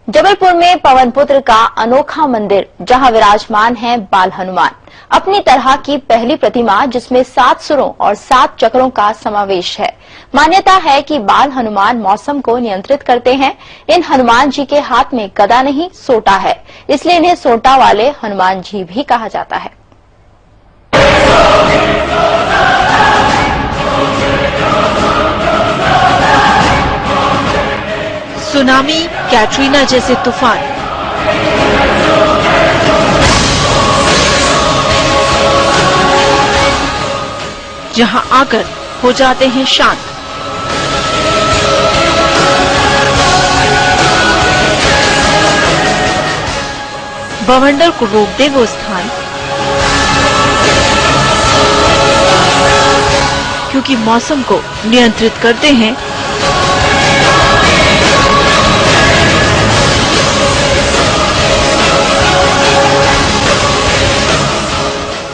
जबलपुर में पवनपुत्र का अनोखा मंदिर, जहां विराजमान है बाल हनुमान, अपनी तरह की पहली प्रतिमा जिसमें 7 सुरों और 7 चक्रों का समावेश है। मान्यता है कि बाल हनुमान मौसम को नियंत्रित करते हैं। इन हनुमान जी के हाथ में गदा नहीं, सोटा है, इसलिए इन्हें सोटा वाले हनुमान जी भी कहा जाता है। सुनामी, कैटरीना जैसे तूफान, जहां आकर हो जाते हैं शांत। बवंडर को रोक दे वो स्थान, क्योंकि मौसम को नियंत्रित करते हैं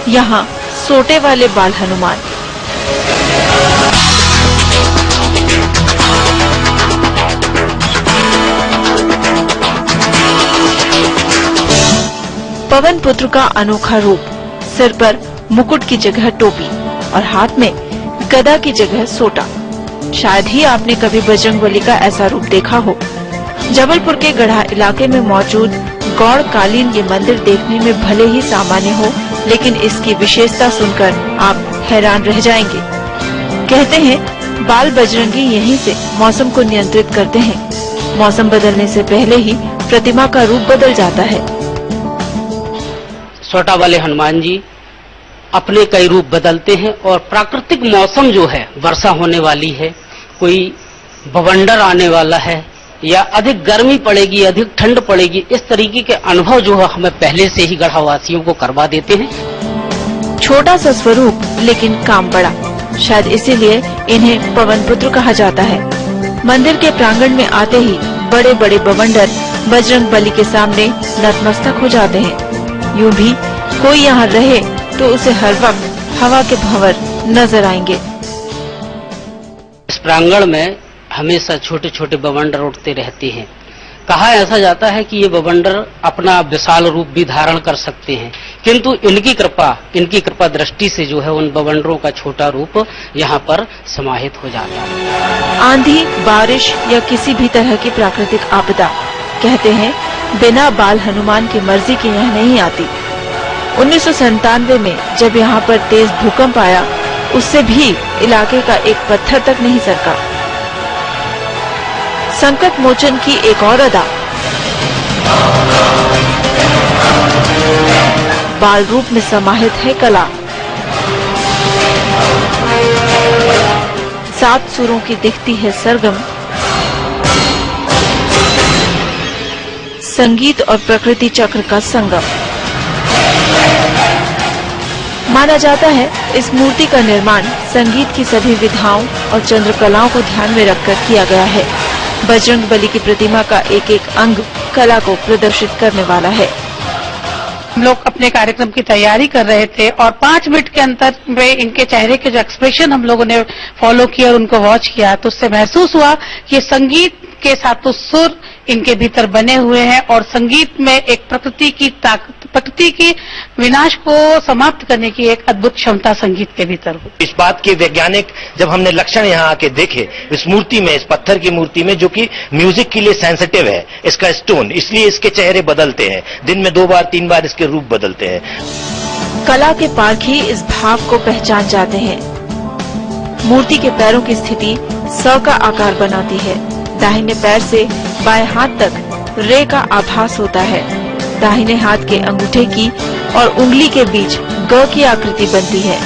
यहाँ सोटे वाले बाल हनुमान। पवनपुत्र का अनोखा रूप, सिर पर मुकुट की जगह टोपी और हाथ में गदा की जगह सोटा। शायद ही आपने कभी बजरंगबली का ऐसा रूप देखा हो। जबलपुर के गढ़ा इलाके में मौजूद गौड़ कालीन ये मंदिर देखने में भले ही सामान्य हो, लेकिन इसकी विशेषता सुनकर आप हैरान रह जाएंगे। कहते हैं बाल बजरंगी यहीं से मौसम को नियंत्रित करते हैं। मौसम बदलने से पहले ही प्रतिमा का रूप बदल जाता है। सोटा वाले हनुमान जी अपने कई रूप बदलते हैं और प्राकृतिक मौसम जो है, वर्षा होने वाली है, कोई बवंडर आने वाला है या अधिक गर्मी पड़ेगी, अधिक ठंड पड़ेगी, इस तरीके के अनुभव जो है हमें पहले से ही गढ़वासियों को करवा देते हैं। छोटा सा स्वरूप लेकिन काम बड़ा, शायद इसीलिए इन्हें पवनपुत्र कहा जाता है। मंदिर के प्रांगण में आते ही बड़े बड़े बवंडर बजरंगबली के सामने नतमस्तक हो जाते हैं। यूं भी कोई यहाँ रहे तो उसे हर वक्त हवा के भंवर नजर आएंगे। इस प्रांगण में हमेशा छोटे छोटे बवंडर उठते रहते हैं। कहा ऐसा जाता है कि ये बवंडर अपना विशाल रूप भी धारण कर सकते हैं, किंतु इनकी कृपा दृष्टि से जो है उन बवंडरों का छोटा रूप यहाँ पर समाहित हो जाता है। आंधी, बारिश या किसी भी तरह की प्राकृतिक आपदा, कहते हैं बिना बाल हनुमान की मर्जी के यहाँ नहीं आती। 1997 में जब यहाँ पर तेज भूकंप आया, उससे भी इलाके का एक पत्थर तक नहीं सरका। संकट मोचन की एक और अदा, बाल रूप में समाहित है कला। 7 सुरों की दिखती है सरगम, संगीत और प्रकृति चक्र का संगम। माना जाता है इस मूर्ति का निर्माण संगीत की सभी विधाओं और चंद्रकलाओं को ध्यान में रखकर किया गया है। बजरंगबली की प्रतिमा का एक एक अंग कला को प्रदर्शित करने वाला है। हम लोग अपने कार्यक्रम की तैयारी कर रहे थे और 5 मिनट के अंतर में इनके चेहरे के जो एक्सप्रेशन हम लोगों ने फॉलो किया और उनको वॉच किया, तो उससे महसूस हुआ कि संगीत के साथ तो सुर इनके भीतर बने हुए हैं और संगीत में एक प्रकृति की ताकत, प्रकृति की विनाश को समाप्त करने की एक अद्भुत क्षमता संगीत के भीतर हो। इस बात के वैज्ञानिक जब हमने लक्षण यहाँ आके देखे इस मूर्ति में, इस पत्थर की मूर्ति में, जो कि म्यूजिक के लिए सेंसिटिव है, इसका स्टोन, इसलिए इसके चेहरे बदलते हैं। दिन में 2 बार 3 बार इसके रूप बदलते हैं। कला के पारखी इस भाव को पहचान जाते हैं। मूर्ति के पैरों की स्थिति स का आकार बनाती है। दाहिने पैर से बाएं हाथ तक रे का आभास होता है। दाहिने हाथ के अंगूठे की और उंगली के बीच ग की आकृति बनती है।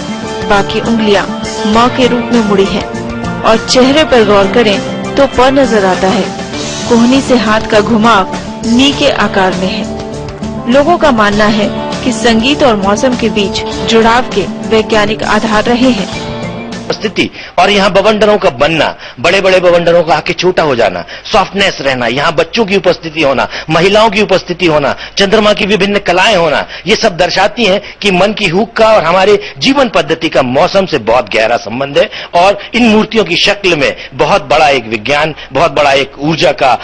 बाकी उंगलियां म के रूप में मुड़ी हैं और चेहरे पर गौर करें तो प नजर आता है। कोहनी से हाथ का घुमाव नी के आकार में है। लोगों का मानना है कि संगीत और मौसम के बीच जुड़ाव के वैज्ञानिक आधार रहे हैं। उपस्थिति और यहाँ बवंडरों का बनना, बड़े बड़े बवंडरों का आके छोटा हो जाना, सॉफ्टनेस रहना, यहाँ बच्चों की उपस्थिति होना, महिलाओं की उपस्थिति होना, चंद्रमा की विभिन्न कलाएं होना, ये सब दर्शाती हैं कि मन की हुक का और हमारे जीवन पद्धति का मौसम से बहुत गहरा संबंध है। और इन मूर्तियों की शक्ल में बहुत बड़ा एक विज्ञान, बहुत बड़ा एक ऊर्जा का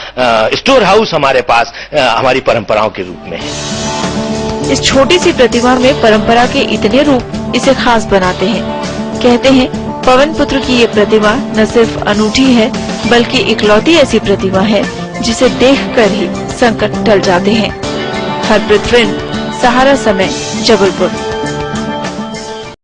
स्टोर हाउस हमारे पास हमारी परंपराओं के रूप में है। इस छोटी सी प्रतिमा में परंपरा के इतने रूप इसे खास बनाते हैं। कहते हैं पवन पुत्र की ये प्रतिमा न सिर्फ अनूठी है बल्कि इकलौती ऐसी प्रतिमा है जिसे देखकर ही संकट टल जाते हैं। हरप्रीत, सहारा समय, जबलपुर।